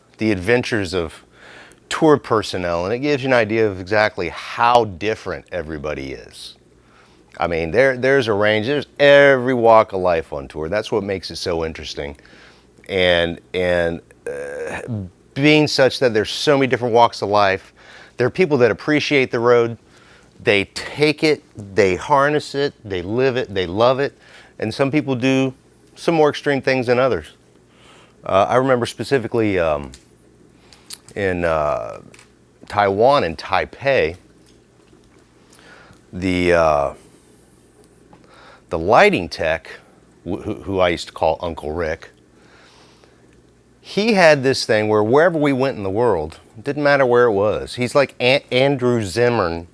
with the adventures of tour personnel, and it gives you an idea of exactly how different everybody is. I mean, there's a range. There's every walk of life on tour. That's what makes it so interesting. And being such that there's so many different walks of life, there are people that appreciate the road. They take it, they harness it, they live it, they love it. And some people do some more extreme things than others. I remember specifically in Taiwan and Taipei, the lighting tech, who I used to call Uncle Rick, he had this thing where wherever we went in the world, it didn't matter where it was. He's like Andrew Zimmern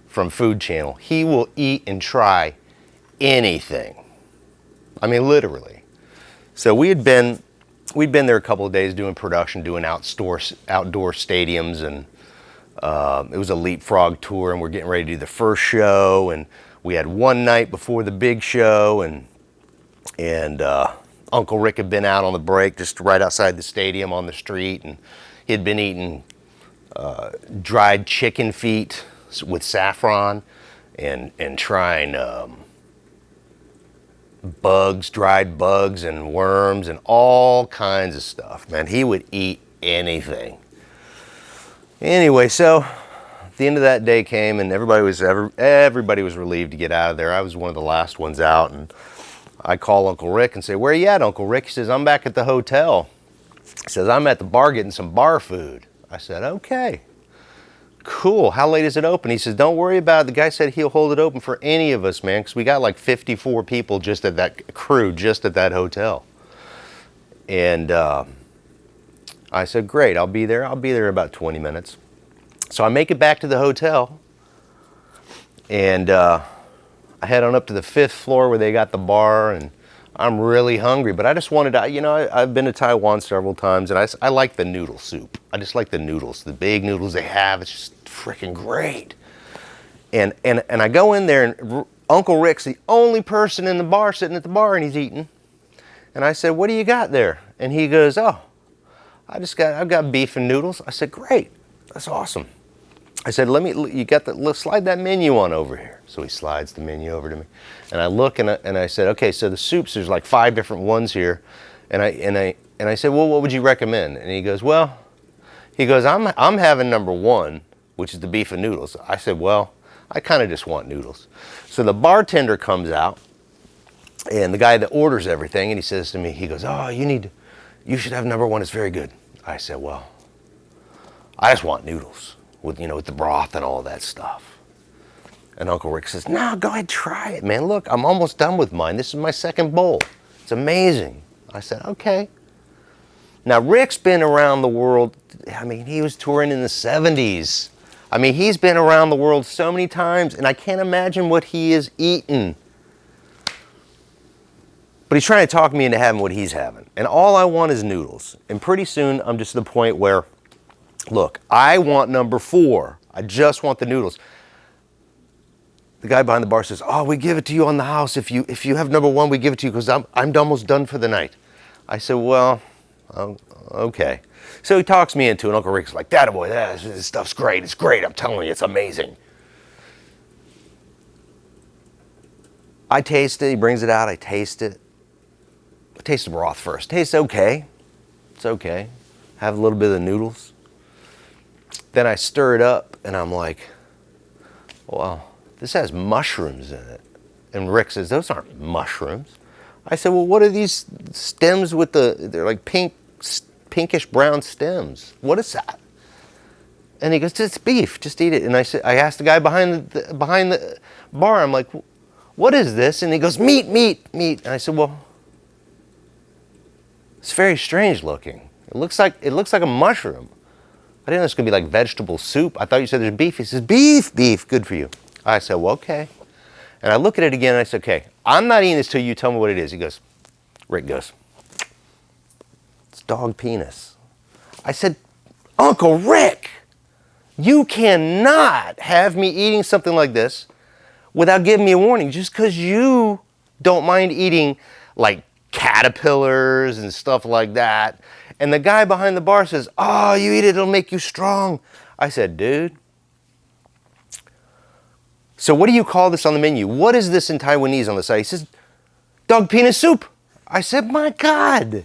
from Food Channel. He will eat and try anything. I mean, literally. So we'd been there a couple of days doing production, doing outdoor stadiums, and it was a leapfrog tour, and we're getting ready to do the first show, and we had one night before the big show, and Uncle Rick had been out on the break just right outside the stadium on the street, and he'd been eating dried chicken feet with saffron and trying dried bugs and worms and all kinds of stuff. Man, he would eat anything. Anyway, so the end of that day came, and everybody was relieved to get out of there. I was one of the last ones out, and I call Uncle Rick and say, "Where are you at, Uncle Rick?" He says, "I'm back at the hotel." He says, "I'm at the bar getting some bar food." I said, "Okay, cool. How late is it open?" He says, "Don't worry about it. The guy said he'll hold it open for any of us, man, because we got like 54 people just at that crew, just at that hotel." And I said, "Great, I'll be there. I'll be there in about 20 minutes. So I make it back to the hotel, and I head on up to the 5th floor where they got the bar, and I'm really hungry, but I just wanted to, I've been to Taiwan several times, and I like the noodle soup. I just like the noodles, the big noodles they have. It's just freaking great. And I go in there, and Uncle Rick's the only person in the bar sitting at the bar, and he's eating. And I said, "What do you got there?" And he goes, "Oh, I've got beef and noodles." I said, "Great, that's awesome." I said, let's slide that menu on over here. So he slides the menu over to me, and I look, and I said, "Okay, so the soups, there's like 5 different ones here," and I said, "Well, what would you recommend?" And he goes, "I'm having number 1, which is the beef and noodles." I said, "Well, I kind of just want noodles." So the bartender comes out, and the guy that orders everything, and he says to me, he goes, "Oh, you should have number 1. It's very good." I said, "Well, I just want noodles with the broth and all that stuff." And Uncle Rick says, "No, go ahead, try it, man. Look, I'm almost done with mine. This is my 2nd bowl. It's amazing." I said, "Okay." Now, Rick's been around the world. I mean, he was touring in the 70s. I mean, he's been around the world so many times, and I can't imagine what he is eating. But he's trying to talk me into having what he's having. And all I want is noodles. And pretty soon, I'm just at the point where, look, I want number 4. I just want the noodles. The guy behind the bar says, "Oh, we give it to you on the house. If you have number 1, we give it to you because I'm almost done for the night." I said, "Well, okay." So he talks me into it. Uncle Rick's like, "Dad, boy, this stuff's great. It's great. I'm telling you, it's amazing." I taste it. He brings it out. I taste it. I taste the broth first. Tastes okay. It's okay. Have a little bit of the noodles. Then I stir it up, and I'm like, "Well, this has mushrooms in it." And Rick says, "Those aren't mushrooms." I said, "Well, what are these stems they're like pinkish brown stems. What is that?" And he goes, "It's beef. Just eat it." And I asked the guy behind the bar, I'm like, "What is this?" And he goes, meat. And I said, "Well, it's very strange looking. It looks like a mushroom. I didn't know it was going to be like vegetable soup. I thought you said there's beef." He says, beef, good for you." I said, "Well, okay." And I look at it again, and I said, "Okay, I'm not eating this till you tell me what it is." Rick goes, "It's dog penis." I said, "Uncle Rick, you cannot have me eating something like this without giving me a warning just because you don't mind eating like caterpillars and stuff like that, And the guy behind the bar says, "Oh, you eat it, it'll make you strong." I said, "Dude, so what do you call this on the menu? What is this in Taiwanese on the side?" He says, "Dog penis soup." I said, "My God."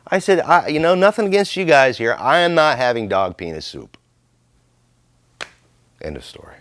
I said, you know, nothing against you guys here. I am not having dog penis soup. End of story.